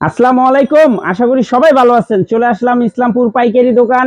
আসসালামু আলাইকুম। আশা করি সবাই ভালো আছেন। চলে আসলাম ইসলামপুর পাইকারি দোকান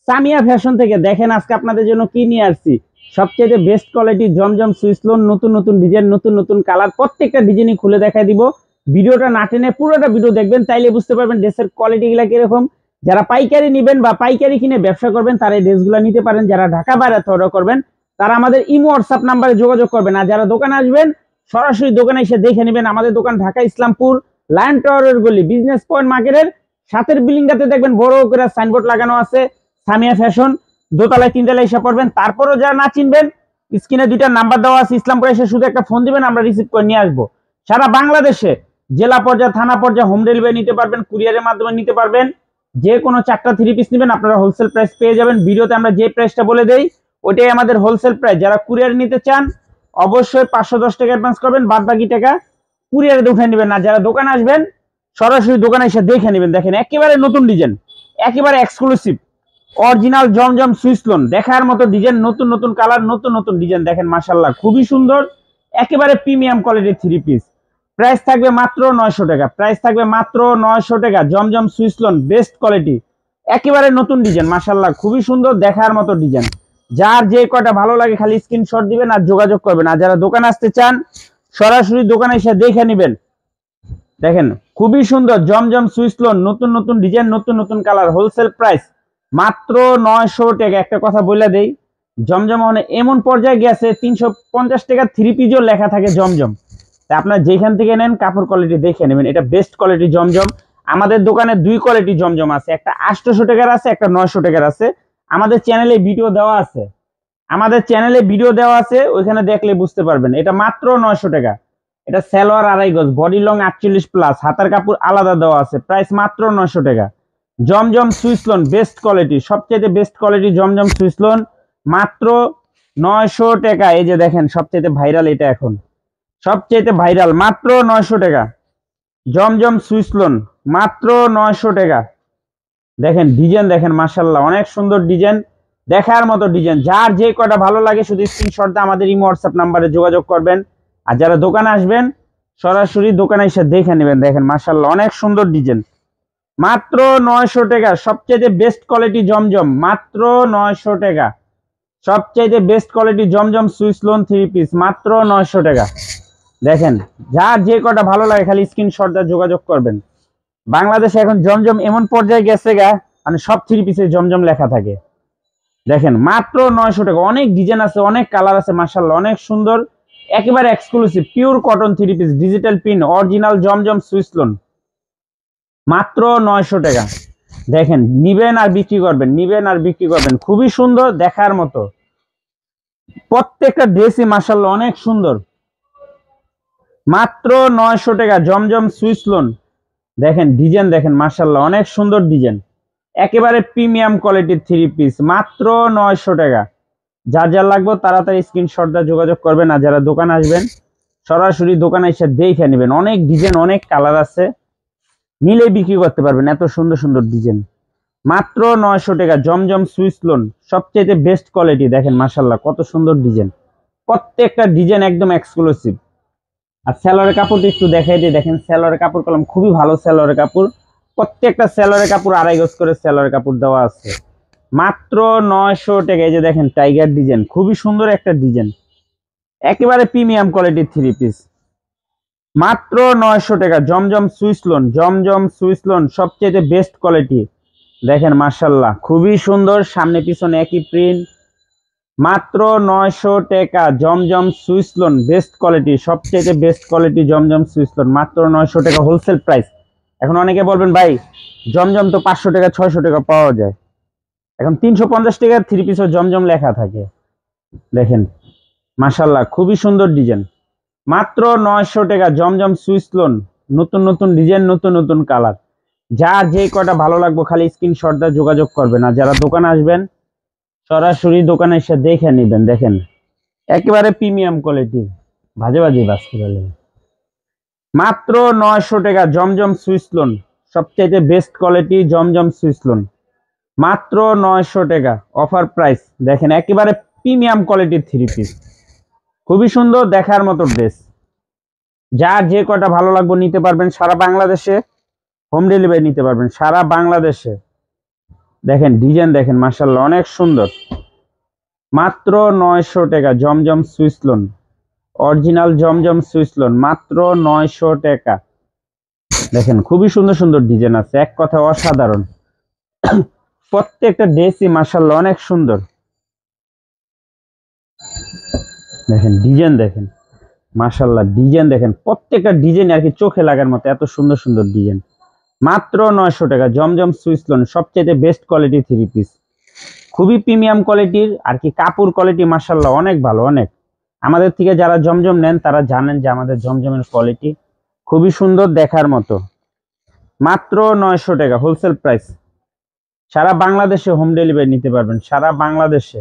সামিয়া ফ্যাশন থেকে। দেখেন আজকে আপনাদের জন্য কি নিয়ে আসছি। সবচেয়ে বেস্ট কোয়ালিটি জমজম সুইস লোন, নতুন নতুন ডিজাইন, নতুন নতুন কালার, প্রত্যেকটা ডিজাইনই খুলে দেখাই দিব। ভিডিওটা না টেনে পুরোটা ভিডিও দেখবেন, তাইলে বুঝতে পারবেন ড্রেসের কোয়ালিটিগুলো কিরকম। যারা পাইকারি নেবেন বা পাইকারি কিনে ব্যবসা করবেন তারা এই ড্রেসগুলো নিতে পারেন। যারা ঢাকা বাইরে অর্ডার করবেন তারা আমাদের ইমো হোয়াটসঅ্যাপ নাম্বারে যোগাযোগ করবেন। আর যারা দোকানে আসবেন সরাসরি দোকানে এসে দেখে নেবেন। আমাদের দোকান ঢাকা ইসলামপুর লায়ন টাওয়ারের গলি, বিজনেস পয়েন্ট মার্কেটের সাথের বিল্ডিংটাতে দেখবেন বড় করে সাইনবোর্ড লাগানো আছে সামিয়া ফ্যাশন। দোতলায় তিনতলায় এসে পড়বেন। তারপরও যারা না চিনবেন স্ক্রিনে দুইটা নাম্বার দেওয়া আছে, ইসলামপুরে এসে শুধু একটা ফোন দিবেন, আমরা রিসিভ করে নিয়ে আসবো। সারা বাংলাদেশে জেলা পর্যায়ে, থানা পর্যায়ে হোম ডেলিভারি নিতে পারবেন, কুরিয়ারের মাধ্যমে নিতে পারবেন। যে কোনো 4টা 3 পিস নেবেন আপনারা হোলসেল প্রাইস পেয়ে যাবেন। ভিডিওতে আমরা যে প্রাইসটা বলে দেই ওটাই আমাদের হোলসেল প্রাইস। যারা কুরিয়ার নিতে চান অবশ্যই 510 টাকা অ্যাডভান্স করবেন, বাদ বাকি টাকা কুরিয়ারে উঠে নেবেন। না যারা দোকানে আসবেন সরাসরি দোকানে এসে দেখে নেবেন। দেখেন একেবারে নতুন ডিজাইন, একেবারে এক্সক্লুসিভ অরিজিনাল জমজম সুইস লোন, দেখার মতো ডিজাইন, নতুন নতুন কালার, নতুন নতুন ডিজাইন। দেখেন মাশাআল্লাহ খুবই সুন্দর, একেবারে প্রিমিয়াম কোয়ালিটির 3 পিস। প্রাইস থাকবে মাত্র 900 টাকা। প্রাইস থাকবে মাত্র 900 টাকা। জমজম সুইস লোন বেস্ট কোয়ালিটি, একেবারে নতুন ডিজাইন। মাশাআল্লাহ খুবই সুন্দর, দেখার মতো ডিজাইন। যার যে কয়টা ভালো লাগে খালি স্ক্রিনশট দিবেন আর যোগাযোগ করবেন। আর যারা দোকানে আসতে চান সরাসরি দোকানে এসে দেখে নেবেন। দেখেন খুবই সুন্দর জমজম সুইস লোন, নতুন নতুন ডিজাইন, নতুন নতুন কালার, হোলসেল প্রাইস মাত্র 900 টাকা। একটা কথা বলে দেই, জমজম মানে এমন পর্যায়ে গেছে 350 টাকা 3 পিসও লেখা থাকে জমজম। তা আপনার যেখান থেকে নেন কাপড় কোয়ালিটি দেখে নেবেন। এটা বেস্ট কোয়ালিটি জমজম। আমাদের দোকানে 2 কোয়ালিটি জমজম আছে, একটা 800 টাকার আছে, একটা 900 টাকার আছে। আমাদের চ্যানেলে ভিডিও দেওয়া আছে, ওইখানে দেখলে বুঝতে পারবেন। এটা মাত্র 900 টাকা। এটা সালোয়ার 2.5 গজ, বডি লং 48 প্লাস, হাতার কাপড় আলাদা দেওয়া আছে। প্রাইস মাত্র 900 টাকা। জমজম সুইস লোন বেস্ট কোয়ালিটি, সবচেয়ে বেস্ট কোয়ালিটি জমজম সুইস লোন মাত্র 900 টাকা। এই যে দেখেন সবচেয়ে ভাইরাল, এটা এখন সবচেয়ে ভাইরাল, মাত্র 900 টাকা। জমজম সুইস লোন মাত্র 900 টাকা। দেখেন ডিজাইন, দেখেন মাশাআল্লাহ অনেক সুন্দর ডিজাইন, দেখার মতো ডিজাইন। যার যে কটা ভালো লাগে শুধু স্ক্রিনশট দিয়ে আমাদের ইমো হোয়াটসঅ্যাপ নাম্বারে যোগাযোগ করবেন। আর যারা দোকানে আসবেন সরাসরি দোকানে এসে দেখে নেবেন। দেখেন মাশাআল্লাহ অনেক সুন্দর ডিজাইন, মাত্র 900 টাকা। সবচেয়ে বেস্ট কোয়ালিটি জমজম, মাত্র 900 টাকা। সবচেয়ে বেস্ট কোয়ালিটি জমজম সুইস লোন 3 পিস মাত্র 900 টাকা। দেখেন যার যে কটা ভালো লাগে খালি স্ক্রিনশট দিয়ে যোগাযোগ করবেন। বাংলাদেশে এখন জমজম এমন পর্যায়ে গেছে গা, মানে সব 3 পিসে জমজম লেখা থাকে। দেখেন মাত্র 900 টাকা। অনেক ডিজাইন আছে, অনেক কালার আছে, মাশাআল্লাহ অনেক সুন্দর, একেবারে exclusive pure cotton 3 piece, digital print, original জমজম সুইস লোন মাত্র 900 টাকা। দেখেন নিবেন আর বিক্রি করবেন, নিবেন আর বিক্রি করবেন। খুবই সুন্দর, দেখার মতো প্রত্যেকটা ড্রেসই মাশাআল্লাহ অনেক সুন্দর। মাত্র 900 টাকা জমজম সুইস লোন। দেখেন ডিজাইন, দেখেন মাশাআল্লাহ অনেক সুন্দর ডিজাইন, একেবারে প্রিমিয়াম কোয়ালিটির 3 পিস মাত্র 900 টাকা। যার যার লাগবে তাড়াতাড়ি স্ক্রিনশট দিয়ে যোগাযোগ করবেন। আর যারা দোকানে আসবেন সরাসরি দোকানে এসে দেখে নেবেন। অনেক ডিজাইন, অনেক কালার আছে, নিলে বিক্রি করতে পারবেন, এত সুন্দর সুন্দর ডিজাইন। মাত্র 900 টাকা জমজম সুইস লোন, সবচেয়ে বেস্ট কোয়ালিটি। দেখেন মাশাআল্লাহ কত সুন্দর ডিজাইন, প্রত্যেকটা ডিজাইন একদম এক্সক্লুসিভ। আর সেলরের কাপড়টা একটু দেখাই দিই। দেখেন সেলরের কাপড় কলম খুবই ভালো। সেলরের কাপড় প্রত্যেকটা সেলরের কাপড় 2.5 গজ করে সেলরের কাপড় দেওয়া আছে। মাত্র 900 টাকা। এই যে দেখেন টাইগার ডিজাইন, খুবই সুন্দর একটা ডিজাইন, একেবারে প্রিমিয়াম কোয়ালিটির 3 পিস মাত্র 900 টাকা। জমজম সুইস লোন, জমজম সুইস লোন সবচেয়ে বেস্ট কোয়ালিটি। দেখেন মাশাআল্লাহ খুবই সুন্দর, সামনে পিছনে একই প্রিন্ট। মাত্র 900 টাকা জমজম সুইস লোন বেস্ট কোয়ালিটি, সবচেয়ে বেস্ট কোয়ালিটি জমজম সুইস লোন মাত্র 900 টাকা হোলসেল প্রাইস। এখন অনেকে বলবেন ভাই জমজম তো 500 টাকা 600 টাকা পাওয়া যায়, এখন 350 টাকা 3 পিসও জমজম লেখা থাকে। দেখেন মাশাআল্লাহ খুবই সুন্দর ডিজাইন, মাত্র 900 টাকা জমজম সুইস লোন, নতুন নতুন ডিজাইন, নতুন নতুন কালার। যার যে কটা ভালো লাগবে খালি স্ক্রিনশট দিয়ে যোগাযোগ করবেন। আর যারা দোকানে আসবেন সরাসরি দোকানে এসে দেখে নেবেন। দেখেন একেবারে প্রিমিয়াম কোয়ালিটি, ভাজে ভাজে বাস করে। মাত্র 900 টাকা জমজম সুইস লোন, সবচেয়ে বেস্ট কোয়ালিটি জমজম সুইস লোন মাত্র 900 টাকা অফার প্রাইস। দেখেন একেবারে প্রিমিয়াম কোয়ালিটির 3 পিস, খুবই সুন্দর, দেখার মতো ড্রেস। যার যে কটা ভালো লাগবে নিতে পারবেন সারা বাংলাদেশে। হোম ডেলিভারি নিতে পারবেন সারা বাংলাদেশে। দেখেন ডিজাইন দেখেন মাশাআল্লাহ অনেক সুন্দর। মাত্র 900 টাকা জমজম সুইস লোন, অরিজিনাল জমজম সুইস লোন, মাত্র 900 টাকা। দেখেন খুবই সুন্দর সুন্দর ডিজাইন আছে, এক কথা অসাধারণ। প্রত্যেকটা ড্রেসই মাশাআল্লাহ অনেক সুন্দর। দেখেন ডিজাইন দেখেন মাশাআল্লাহ, ডিজাইন দেখেন প্রত্যেকটা ডিজাইন আর কি চোখে লাগার মতো, এত সুন্দর সুন্দর ডিজাইন। মাত্র 900 টাকা জমজম সুইস লোন, সবচেয়ে বেস্ট কোয়ালিটি থ্রি পিস, খুবই প্রিমিয়াম কোয়ালিটির আর কি কাপড় কোয়ালিটি মাশাআল্লাহ অনেক ভালো অনেক। আমাদের থেকে যারা জমজম নেন তারা জানেন যে আমাদের জমজমের কোয়ালিটি খুবই সুন্দর দেখার মতো। মাত্র 900 টাকা হোলসেল প্রাইস, সারা বাংলাদেশে হোম ডেলিভারি নিতে পারবেন সারা বাংলাদেশে।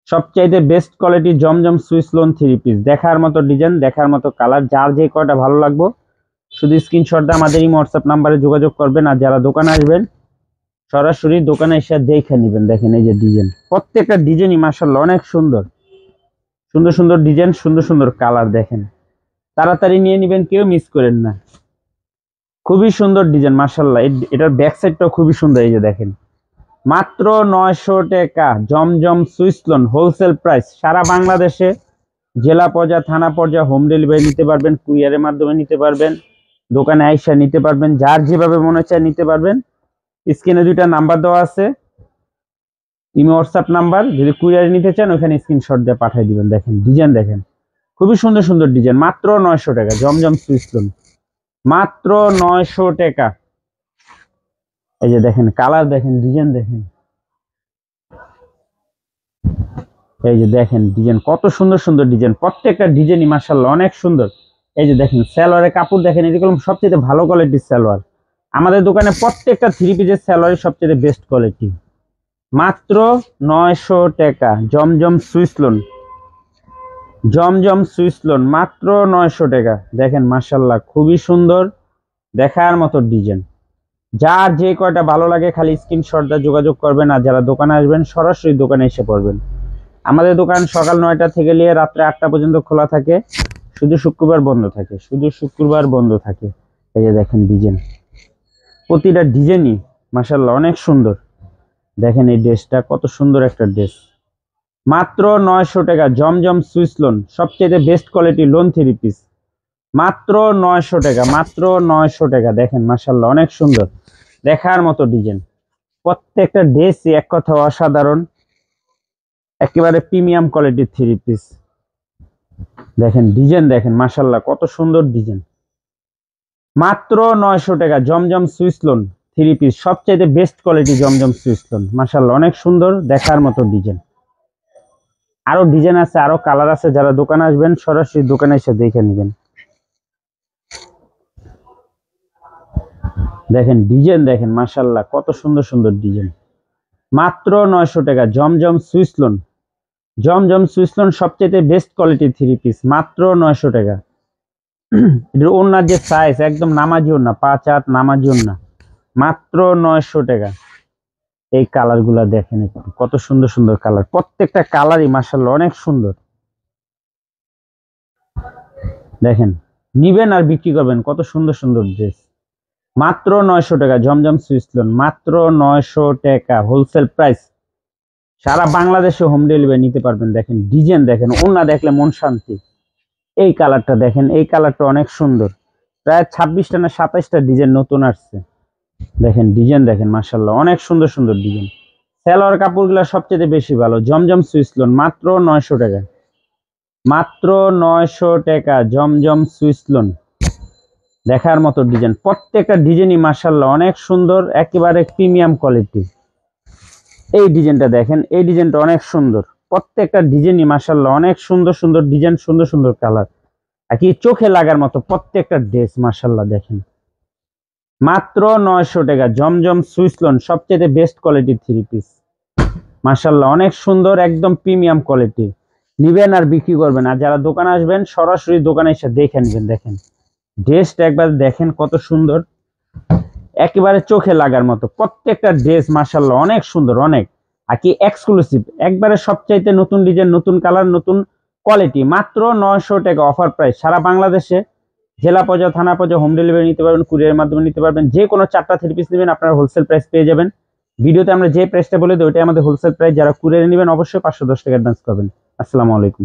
সবচাইতে বেস্ট কোয়ালিটি জমজম সুইস লোন থ্রি পিস, দেখার মতো ডিজাইন, দেখার মতো কালার, যার যে কয়টা ভালো লাগবে শুধু স্ক্রিনশট দিয়ে আমাদের এই হোয়াটসঅ্যাপ নাম্বারে যোগাযোগ করবেন। আর যারা দোকানে আসবেন সরাসরি দোকানে এসে দেখে নেবেন। দেখেন এই যে ডিজাইন, প্রত্যেকটা ডিজাইনই মাশাআল্লাহ অনেক সুন্দর, সুন্দর সুন্দর ডিজাইন, সুন্দর সুন্দর কালার। দেখেন তাড়াতাড়ি নিয়ে নেবেন, কেউ মিস করেন না। খুবই সুন্দর ডিজাইন মাশাআল্লাহ, এটার ব্যাক সাইডটাও খুবই সুন্দর। এই যে দেখেন মাত্র 900 টাকা জমজম সুইস লোন হোলসেল প্রাইস, সারা বাংলাদেশে জেলা পর্যায়ে থানা পর্যায়ে হোম ডেলিভারি নিতে পারবেন, কুরিয়ারের মাধ্যমে নিতে পারবেন, দোকানে আইসা নিতে পারবেন, যার যেভাবে মনে চায় নিতে পারবেন। স্ক্রিনে দুইটা নাম্বার দেওয়া আছে, ইমো হোয়াটসঅ্যাপ নাম্বার, যদি কুরিয়ারে নিতে চান ওখানে স্ক্রিনশট দিয়ে পাঠিয়ে দিবেন। দেখেন ডিজাইন দেখেন খুবই সুন্দর সুন্দর ডিজাইন, মাত্র 900 টাকা জমজম সুইস লোন, মাত্র 900 টাকা। এই যে দেখেন কালার দেখেন, ডিজাইন দেখেন, এই যে দেখেন ডিজাইন কত সুন্দর সুন্দর ডিজাইন, প্রত্যেকটা ডিজাইনই মাশাআল্লাহ অনেক সুন্দর। এই যে দেখেন সালোয়ারের কাপড় দেখেন, এরকম সবচেয়ে ভালো কোয়ালিটির সালোয়ার। আমাদের দোকানে প্রত্যেকটা থ্রি পিসের সালোয়ারই সবচেয়ে বেস্ট কোয়ালিটি। মাত্র 900 টাকা জমজম সুইস লোন, জমজম সুইস লোন, মাত্র 900 টাকা। দেখেন মাশাআল্লাহ খুবই সুন্দর দেখার মতো ডিজাইন, যার যে কয়টা ভালো লাগে খালি স্ক্রিনশট দিয়ে যোগাযোগ করবেন। আর যারা দোকানে আসবেন সরাসরি দোকানে এসে পড়বেন। আমাদের দোকান সকাল 9টা থেকে নিয়ে রাত্রে 8টা পর্যন্ত খোলা থাকে, শুধু শুক্রবার বন্ধ থাকে, শুধু শুক্রবার বন্ধ থাকে। এই যে দেখেন ডিজাইন, প্রতিটা ডিজাইনই মাশাআল্লাহ অনেক সুন্দর। দেখেন এই ড্রেসটা কত সুন্দর একটা ড্রেস, মাত্র 900 টাকা জমজম সুইস লোন, সবচেয়ে best quality loan three piece, মাত্র 900 টাকা, মাত্র 900 টাকা। দেখেন মাশাআল্লাহ অনেক সুন্দর দেখার মতো ডিজাইন, প্রত্যেকটা ড্রেসই এক কথা অসাধারণ, একেবারে প্রিমিয়াম কোয়ালিটির থ্রি পিস। দেখেন ডিজাইন দেখেন মাশাআল্লাহ কত সুন্দর ডিজাইন, মাত্র 900 টাকা জমজম সুইস লোন থ্রি পিস, সবচেয়ে বেস্ট কোয়ালিটি জমজম সুইস লোন, মাশাআল্লাহ অনেক সুন্দর দেখার মতো ডিজাইন। আরো ডিজাইন আছে, আরো কালার আছে, যারা দোকানে আসবেন সরাসরি দোকানে এসে দেখে নেবেন। দেখেন ডিজাইন দেখেন মাশাআল্লাহ কত সুন্দর সুন্দর ডিজাইন, মাত্র 900 টাকা জমজম সুইস লোন, জমজম সুইস লোন সবচেয়ে বেস্ট কোয়ালিটি থ্রি পিস, মাত্র 900 টাকা। এটার ওড়নার যে সাইজ একদম নামাজি ওড়না, 5 হাত নামাজি ওড়না, মাত্র 900 টাকা। এই কালার গুলা দেখেন একটু কত সুন্দর সুন্দর কালার, প্রত্যেকটা কালারই মাশাআল্লাহ অনেক সুন্দর। দেখেন নিবেন আর বিক্রি করবেন, কত সুন্দর সুন্দর ড্রেস, মাত্র 900 টাকা জমজম সুইস লোন, মাত্র 900 টাকা হোলসেল প্রাইস, সারা বাংলাদেশে হোম ডেলিভারি নিতে পারবেন। দেখেন ডিজাইন দেখেন, ওড়না দেখলে মন শান্তি। এই কালারটা দেখেন, এই কালারটা অনেক সুন্দর, প্রায় 26টা না 27টা ডিজাইন নতুন আসছে। দেখেন ডিজাইন দেখেন মাশাআল্লাহ অনেক সুন্দর সুন্দর ডিজাইন। সালোয়ার কাপড়গুলো সবচেয়ে বেশি ভালো, জমজম সুইস লোন, মাত্র 900 টাকা, মাত্র 900 টাকা জমজম সুইস লোন, দেখার মতো ডিজাইন, প্রত্যেকটা ডিজাইনই মাশাআল্লাহ অনেক সুন্দর, একেবারে প্রিমিয়াম কোয়ালিটি। এই ডিজাইনটা দেখেন, এই ডিজাইনটা অনেক সুন্দর, প্রত্যেকটা ডিজাইনই মাশাআল্লাহ অনেক সুন্দর সুন্দর ডিজাইন, সুন্দর সুন্দর কালার, আর কি চোখে লাগার মতো প্রত্যেকটা ড্রেস মাশাআল্লাহ। দেখেন মাত্র 900 টাকা জমজম সুইস লোন, সবচেয়ে বেস্ট কোয়ালিটি থ্রি পিস, মাশাআল্লাহ অনেক সুন্দর, একদম প্রিমিয়াম কোয়ালিটি। নিবেন আর বিক্রি করবেন। আর যারা দোকানে আসবেন সরাসরি দোকানে এসে দেখে নেবেন। দেখেন ড্রেসটা একবার দেখেন কত সুন্দর, একেবারে চোখে লাগার মতো, প্রত্যেকটা ড্রেস মাশাআল্লাহ অনেক সুন্দর অনেক, আর কি এক্সক্লুসিভ, একবারে সবচাইতে নতুন ডিজাইন, নতুন কালার, নতুন কোয়ালিটি, মাত্র 900 টাকা অফার প্রাইস, সারা বাংলাদেশে জেলা পর্যায়ে, থানা পর্যায়ে হোম ডেলিভারি নিতে পারবেন, কুরিয়ারের মাধ্যমে নিতে পারবেন। যে কোনো 4টা 3 পিস নেবেন আপনারা হোলসেল প্রাইস পেয়ে যাবেন। ভিডিওতে আমরা যে প্রাইসটা বলে দিই ওইটাই আমাদের হোলসেল প্রাইস। যারা কুরিয়ারে নেবেন অবশ্যই 510 টাকা অ্যাডভান্স করবেন। আসসালামু আলাইকুম।